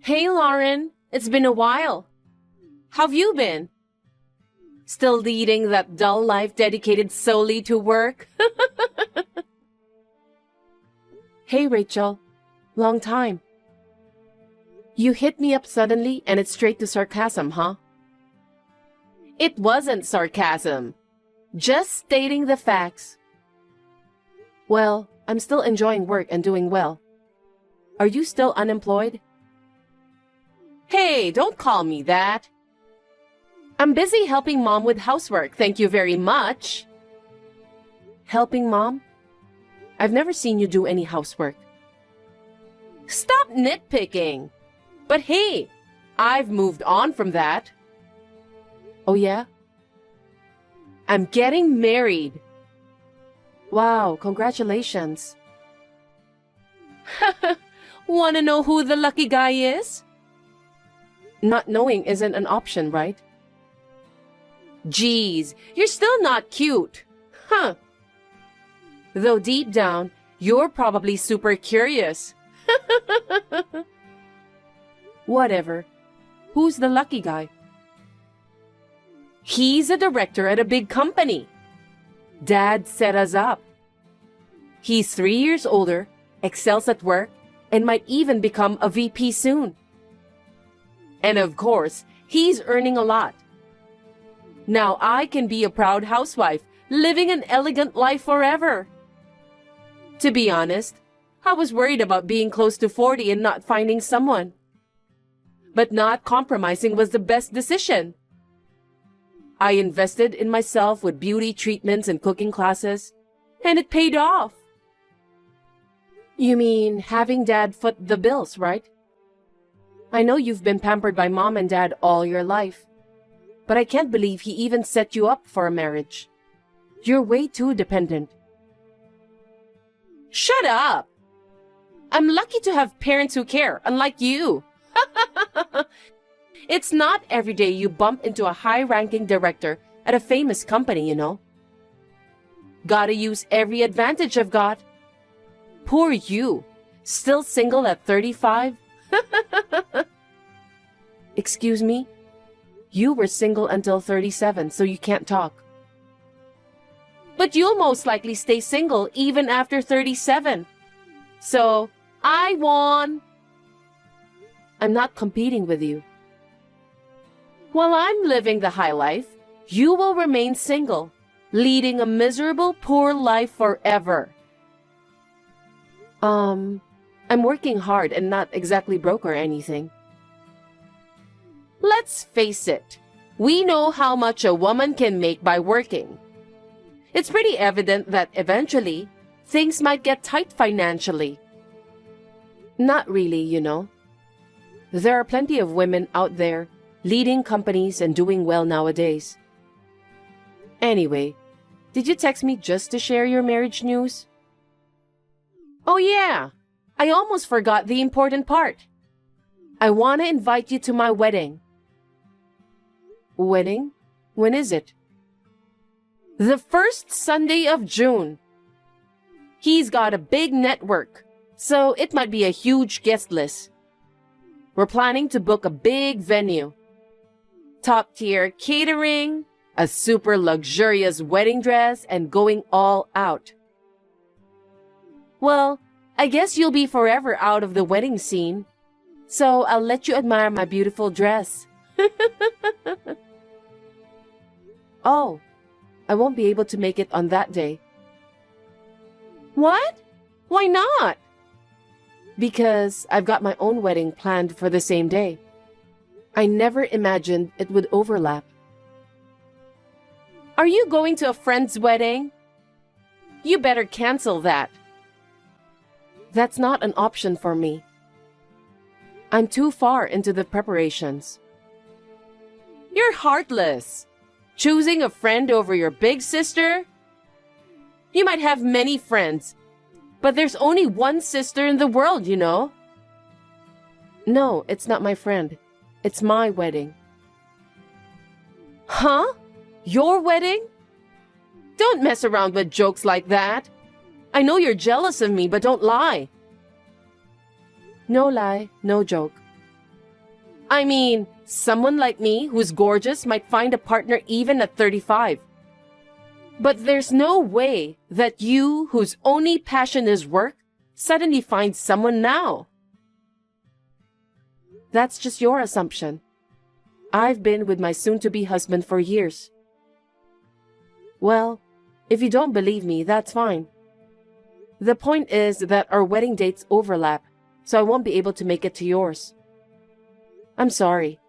Hey, Lauren. It's been a while. How've you been? Still leading that dull life dedicated solely to work? Hey, Rachel. Long time. You hit me up suddenly and it's straight to sarcasm, huh? It wasn't sarcasm. Just stating the facts. Well, I'm still enjoying work and doing well. Are you still unemployed? Hey, don't call me that. I'm busy helping Mom with housework, thank you very much. Helping Mom? I've never seen you do any housework. Stop nitpicking. But hey, I've moved on from that. Oh yeah? I'm getting married. Wow, congratulations. Wanna know who the lucky guy is? Not knowing isn't an option, right? Geez, you're still not cute. Huh. Though deep down, you're probably super curious. Whatever. Who's the lucky guy? He's a director at a big company. Dad set us up. He's 3 years older, excels at work, and might even become a VP soon. And of course, he's earning a lot. Now I can be a proud housewife, living an elegant life forever. To be honest, I was worried about being close to 40 and not finding someone. But not compromising was the best decision. I invested in myself with beauty treatments and cooking classes, and it paid off. You mean having Dad foot the bills, right? I know you've been pampered by Mom and Dad all your life, but I can't believe he even set you up for a marriage. You're way too dependent. Shut up! I'm lucky to have parents who care, unlike you. It's not every day you bump into a high-ranking director at a famous company, you know. Gotta use every advantage I've got. Poor you, still single at 35? Excuse me? You were single until 37, so you can't talk. But you'll most likely stay single even after 37. So, I won. I'm not competing with you. While I'm living the high life, you will remain single, leading a miserable, poor life forever. I'm working hard and not exactly broke or anything. Let's face it, we know how much a woman can make by working. It's pretty evident that eventually, things might get tight financially. Not really, you know. There are plenty of women out there leading companies and doing well nowadays. Anyway, did you text me just to share your marriage news? Oh yeah, I almost forgot the important part. I want to invite you to my wedding. Wedding? When is it? The first Sunday of June. He's got a big network, so it might be a huge guest list. We're planning to book a big venue. Top-tier catering, a super luxurious wedding dress, and going all out. Well, I guess you'll be forever out of the wedding scene, so I'll let you admire my beautiful dress. Oh, I won't be able to make it on that day. What? Why not? Because I've got my own wedding planned for the same day. I never imagined it would overlap. Are you going to a friend's wedding? You better cancel that. That's not an option for me. I'm too far into the preparations. You're heartless. Choosing a friend over your big sister? You might have many friends, but there's only one sister in the world, you know. No, it's not my friend. It's my wedding. Huh? Your wedding? Don't mess around with jokes like that. I know you're jealous of me, but don't lie. No lie, no joke. I mean, someone like me who's gorgeous might find a partner even at 35. But there's no way that you, whose only passion is work, suddenly find someone now. That's just your assumption. I've been with my soon-to-be husband for years. Well, if you don't believe me, that's fine. The point is that our wedding dates overlap, so I won't be able to make it to yours. I'm sorry.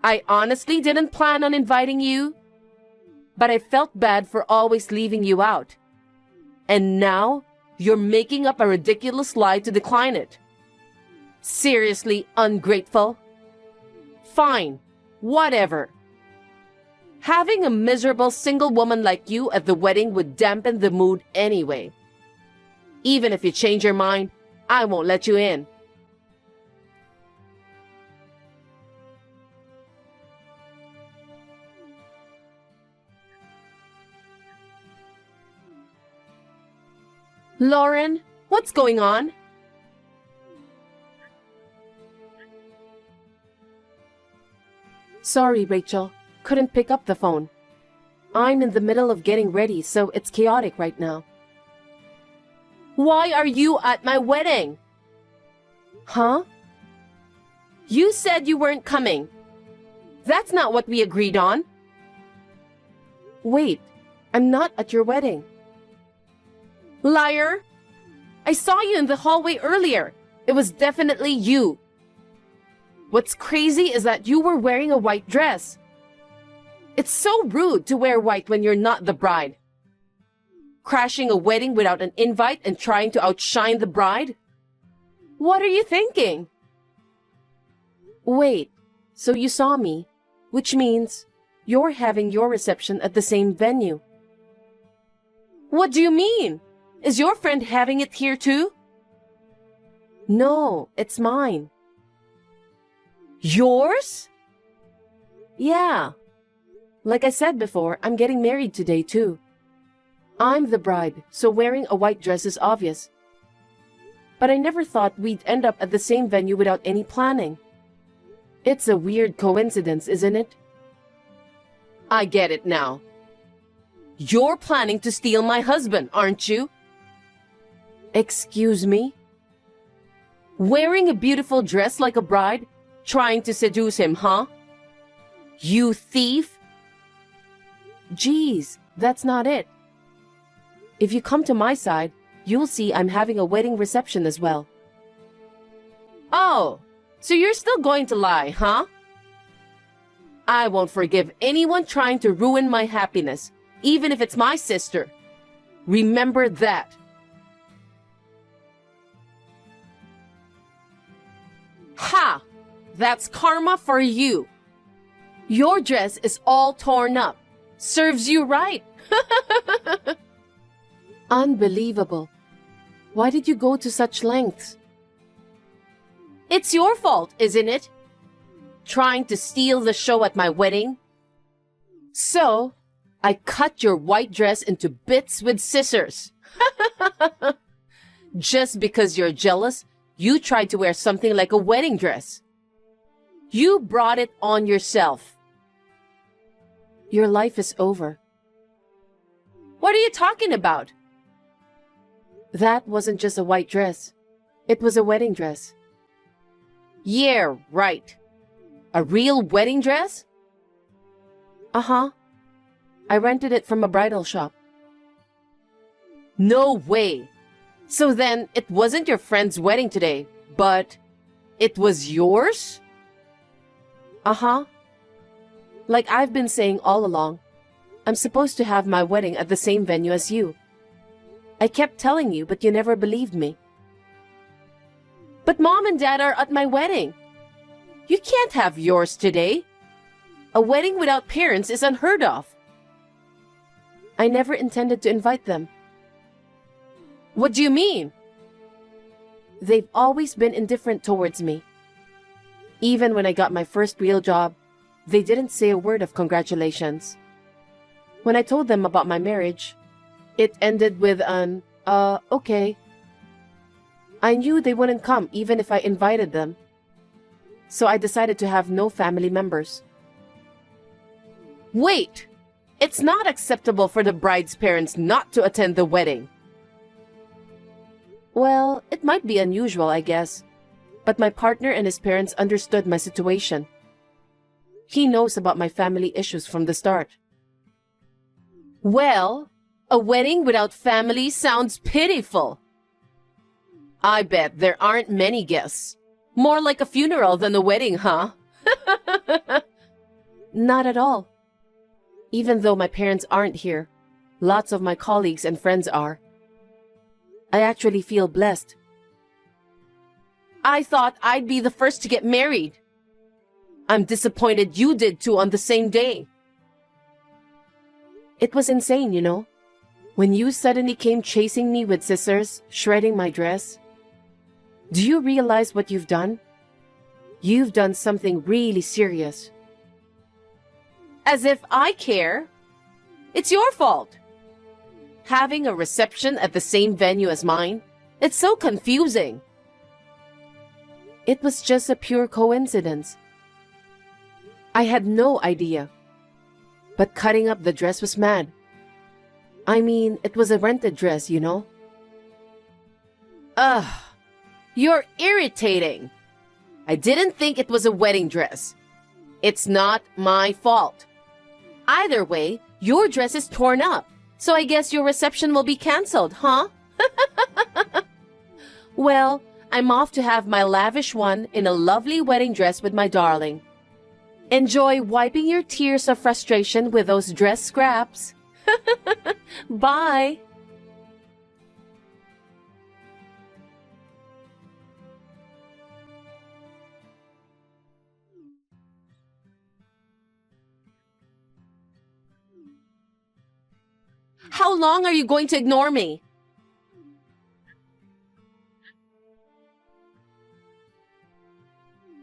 I honestly didn't plan on inviting you, but I felt bad for always leaving you out. And now, you're making up a ridiculous lie to decline it. Seriously ungrateful? Fine, whatever. Having a miserable single woman like you at the wedding would dampen the mood anyway. Even if you change your mind, I won't let you in. Lauren, what's going on? Sorry, Rachel. Couldn't pick up the phone. I'm in the middle of getting ready, so it's chaotic right now. Why are you at my wedding? Huh? You said you weren't coming. That's not what we agreed on. Wait, I'm not at your wedding. Liar! I saw you in the hallway earlier. It was definitely you. What's crazy is that you were wearing a white dress. It's so rude to wear white when you're not the bride. Crashing a wedding without an invite and trying to outshine the bride? What are you thinking? Wait, so you saw me, which means you're having your reception at the same venue. What do you mean? Is your friend having it here too? No, it's mine. Yours? Yeah. Like I said before, I'm getting married today too. I'm the bride, so wearing a white dress is obvious. But I never thought we'd end up at the same venue without any planning. It's a weird coincidence, isn't it? I get it now. You're planning to steal my husband, aren't you? Excuse me? Wearing a beautiful dress like a bride, trying to seduce him, huh? You thief? Geez, that's not it. If you come to my side, you'll see I'm having a wedding reception as well. Oh, so you're still going to lie, huh? I won't forgive anyone trying to ruin my happiness, even if it's my sister. Remember that. Ha! That's karma for you. Your dress is all torn up. Serves you right. Unbelievable. Why did you go to such lengths? It's your fault, isn't it? Trying to steal the show at my wedding? So, I cut your white dress into bits with scissors. Just because you're jealous, you tried to wear something like a wedding dress. You brought it on yourself. Your life is over. What are you talking about? That wasn't just a white dress. It was a wedding dress. Yeah, right. A real wedding dress? Uh-huh. I rented it from a bridal shop. No way. So then, it wasn't your friend's wedding today, but it was yours? Uh-huh. Like I've been saying all along, I'm supposed to have my wedding at the same venue as you. I kept telling you, but you never believed me. But Mom and Dad are at my wedding. You can't have yours today. A wedding without parents is unheard of. I never intended to invite them. What do you mean? They've always been indifferent towards me. Even when I got my first real job, they didn't say a word of congratulations. When I told them about my marriage, it ended with an, okay. I knew they wouldn't come even if I invited them. so I decided to have no family members. Wait! It's not acceptable for the bride's parents not to attend the wedding. Well, it might be unusual, I guess, but my partner and his parents understood my situation. He knows about my family issues from the start. Well, a wedding without family sounds pitiful. I bet there aren't many guests. More like a funeral than a wedding, huh? Not at all. Even though my parents aren't here, lots of my colleagues and friends are. I actually feel blessed. I thought I'd be the first to get married. I'm disappointed you did too on the same day. It was insane, you know. When you suddenly came chasing me with scissors, shredding my dress. Do you realize what you've done? You've done something really serious. As if I care. It's your fault. Having a reception at the same venue as mine, it's so confusing. It was just a pure coincidence. I had no idea. But cutting up the dress was mad. I mean, it was a rented dress, you know? Ugh, you're irritating. I didn't think it was a wedding dress. It's not my fault. Either way, your dress is torn up, so I guess your reception will be canceled, huh? Well, I'm off to have my lavish one in a lovely wedding dress with my darling. Enjoy wiping your tears of frustration with those dress scraps. Bye. How long are you going to ignore me?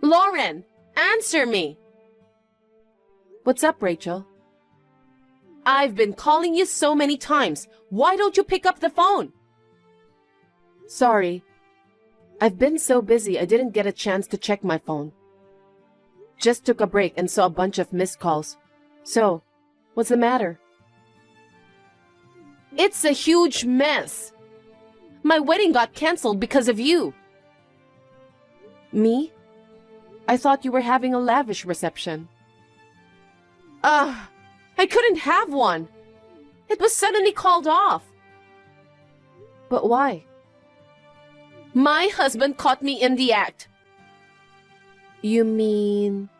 Lauren, answer me. What's up, Rachel? I've been calling you so many times. Why don't you pick up the phone? Sorry. I've been so busy I didn't get a chance to check my phone. Just took a break and saw a bunch of missed calls. So, what's the matter? It's a huge mess. My wedding got canceled because of you. Me? I thought you were having a lavish reception. I couldn't have one. It was suddenly called off. But why? My husband caught me in the act. You mean...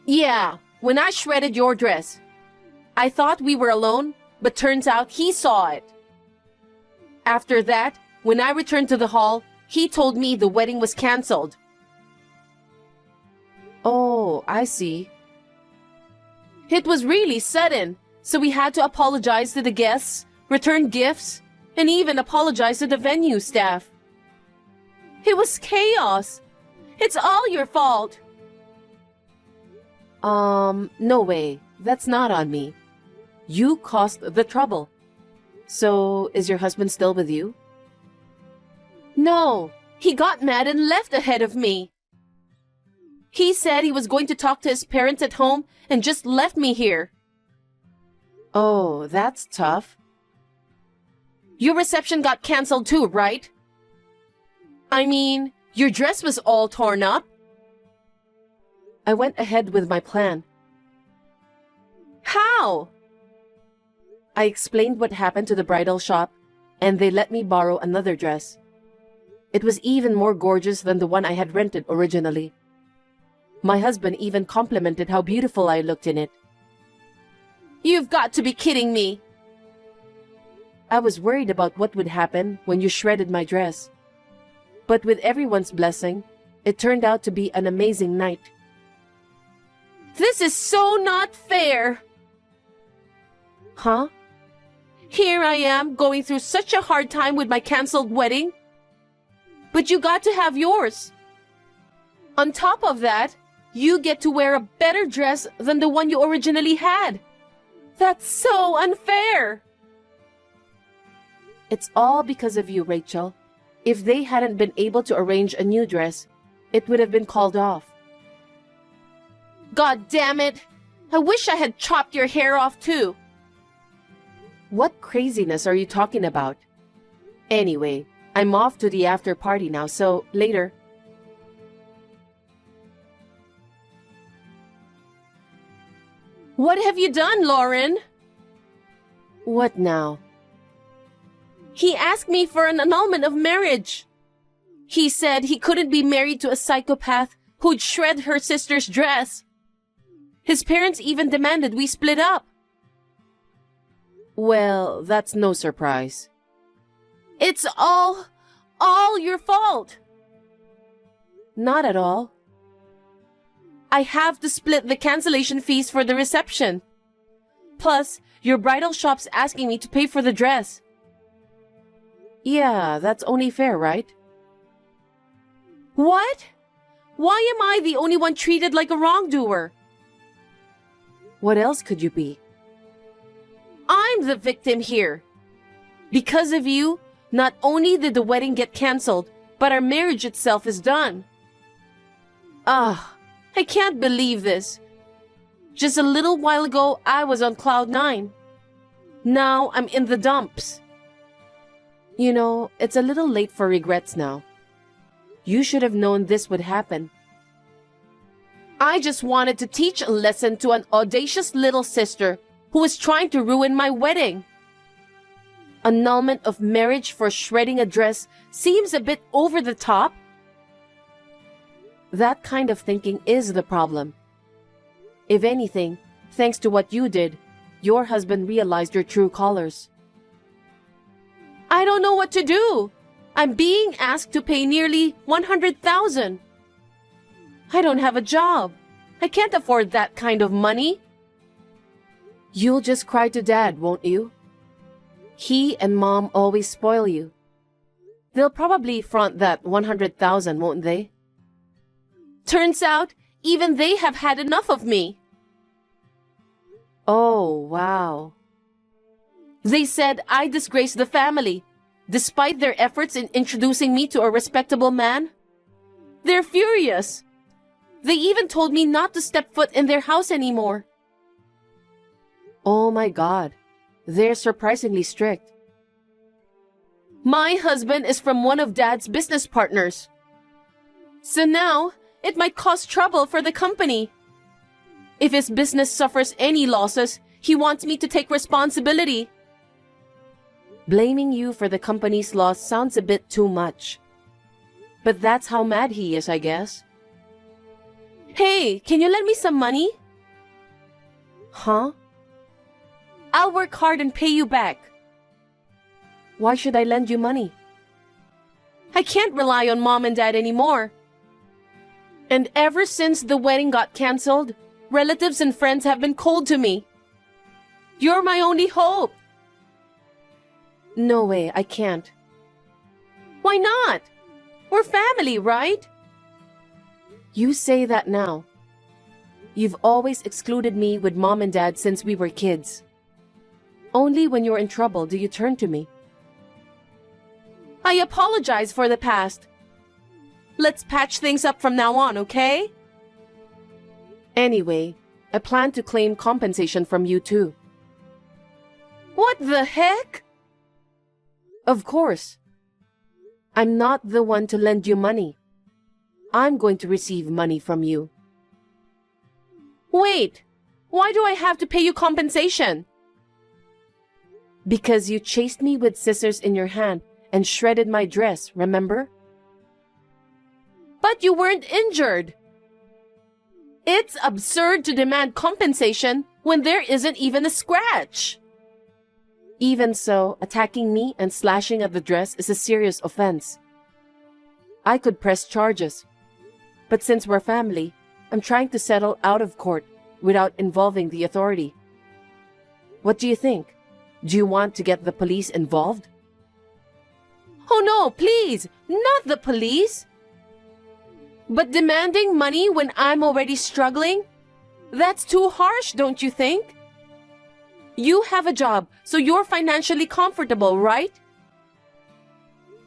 Yeah, when I shredded your dress. I thought we were alone, but turns out he saw it. After that, when I returned to the hall, he told me the wedding was canceled. Oh, I see. It was really sudden, so we had to apologize to the guests, return gifts, and even apologize to the venue staff. It was chaos. It's all your fault. No way. That's not on me. You caused the trouble. So, is your husband still with you? No, he got mad and left ahead of me. He said he was going to talk to his parents at home and just left me here. Oh, that's tough. Your reception got canceled too, right? I mean, your dress was all torn up. I went ahead with my plan. How? I explained what happened to the bridal shop, and they let me borrow another dress. It was even more gorgeous than the one I had rented originally. My husband even complimented how beautiful I looked in it. You've got to be kidding me. I was worried about what would happen when you shredded my dress. But with everyone's blessing, it turned out to be an amazing night. This is so not fair. Huh? Here I am going through such a hard time with my canceled wedding. But you got to have yours. On top of that, you get to wear a better dress than the one you originally had. That's so unfair. It's all because of you, Rachel. If they hadn't been able to arrange a new dress, it would have been called off. God damn it! I wish I had chopped your hair off too. What craziness are you talking about? Anyway, I'm off to the after party now, so later. What have you done, Lauren? What now? He asked me for an annulment of marriage. He said he couldn't be married to a psychopath who'd shred her sister's dress. His parents even demanded we split up. Well, that's no surprise. It's all your fault. Not at all. I have to split the cancellation fees for the reception. Plus, your bridal shop's asking me to pay for the dress. Yeah, that's only fair, right? What? Why am I the only one treated like a wrongdoer? What else could you be? I'm the victim here. Because of you, not only did the wedding get cancelled, but our marriage itself is done. I can't believe this. Just a little while ago, I was on cloud 9. Now I'm in the dumps. You know, it's a little late for regrets now. You should have known this would happen. I just wanted to teach a lesson to an audacious little sister who was trying to ruin my wedding. Annulment of marriage for shredding a dress seems a bit over the top. That kind of thinking is the problem. If anything, thanks to what you did, your husband realized your true colors. I don't know what to do. I'm being asked to pay nearly $100,000. I don't have a job. I can't afford that kind of money. You'll just cry to Dad, won't you? He and Mom always spoil you. They'll probably front that $100,000, won't they? Turns out, even they have had enough of me. Oh, wow. They said I disgraced the family, despite their efforts in introducing me to a respectable man. They're furious. They even told me not to step foot in their house anymore. Oh my God, they're surprisingly strict. My husband is from one of Dad's business partners. So now, it might cause trouble for the company. If his business suffers any losses, he wants me to take responsibility. Blaming you for the company's loss sounds a bit too much. But that's how mad he is, I guess. Hey, can you lend me some money? Huh? I'll work hard and pay you back. Why should I lend you money? I can't rely on Mom and Dad anymore. And ever since the wedding got canceled, relatives and friends have been cold to me. You're my only hope. No way, I can't. Why not? We're family, right? You say that now. You've always excluded me with Mom and Dad since we were kids. Only when you're in trouble do you turn to me. I apologize for the past. Let's patch things up from now on, okay? Anyway, I plan to claim compensation from you too. What the heck? Of course. I'm not the one to lend you money. I'm going to receive money from you. Wait, why do I have to pay you compensation? Because you chased me with scissors in your hand and shredded my dress, remember? But you weren't injured. It's absurd to demand compensation when there isn't even a scratch. Even so, attacking me and slashing at the dress is a serious offense. I could press charges. But since we're family, I'm trying to settle out of court without involving the authority. What do you think? Do you want to get the police involved? Oh no, please, not the police. But demanding money when I'm already struggling? That's too harsh, don't you think? You have a job, so you're financially comfortable, right?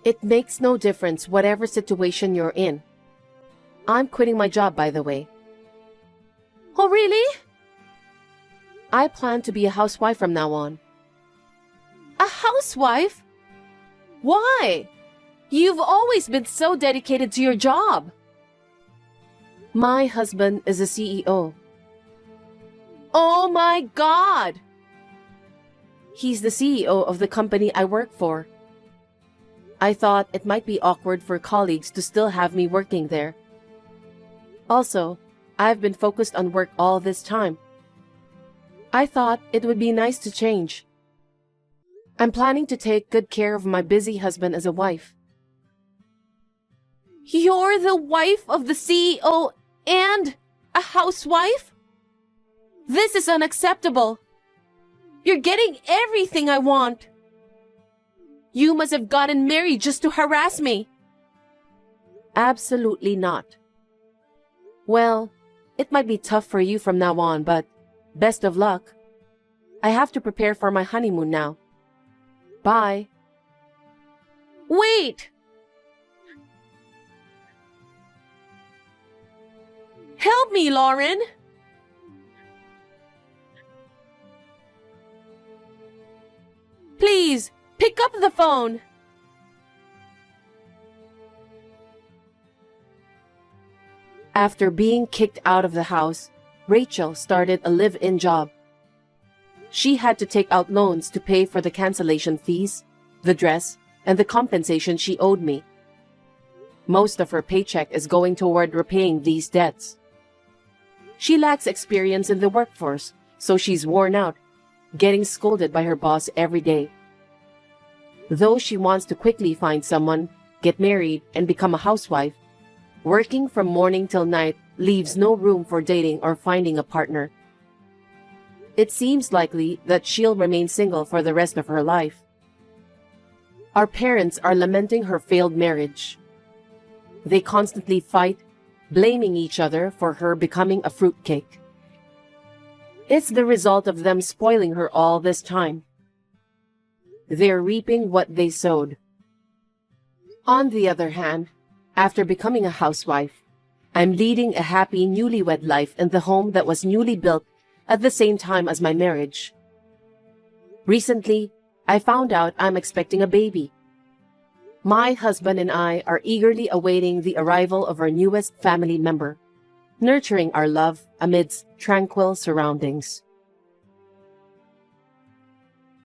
It makes no difference whatever situation you're in. I'm quitting my job, by the way. Oh, really? I plan to be a housewife from now on. A housewife? Why? You've always been so dedicated to your job. My husband is a CEO. Oh my God! He's the CEO of the company I work for. I thought it might be awkward for colleagues to still have me working there. Also, I've been focused on work all this time. I thought it would be nice to change. I'm planning to take good care of my busy husband as a wife. You're the wife of the CEO and a housewife? This is unacceptable. You're getting everything I want. You must have gotten married just to harass me. Absolutely not. Well, it might be tough for you from now on, but best of luck. I have to prepare for my honeymoon now. Bye. Wait! Help me, Lauren! Please, pick up the phone. After being kicked out of the house, Rachel started a live-in job. She had to take out loans to pay for the cancellation fees, the dress, and the compensation she owed me. Most of her paycheck is going toward repaying these debts. She lacks experience in the workforce, so she's worn out, getting scolded by her boss every day. Though she wants to quickly find someone, get married, and become a housewife, working from morning till night leaves no room for dating or finding a partner. It seems likely that she'll remain single for the rest of her life. Our parents are lamenting her failed marriage. They constantly fight, blaming each other for her becoming a fruitcake. It's the result of them spoiling her all this time. They're reaping what they sowed. On the other hand, after becoming a housewife, I'm leading a happy newlywed life in the home that was newly built at the same time as my marriage. Recently, I found out I'm expecting a baby. My husband and I are eagerly awaiting the arrival of our newest family member, nurturing our love amidst tranquil surroundings.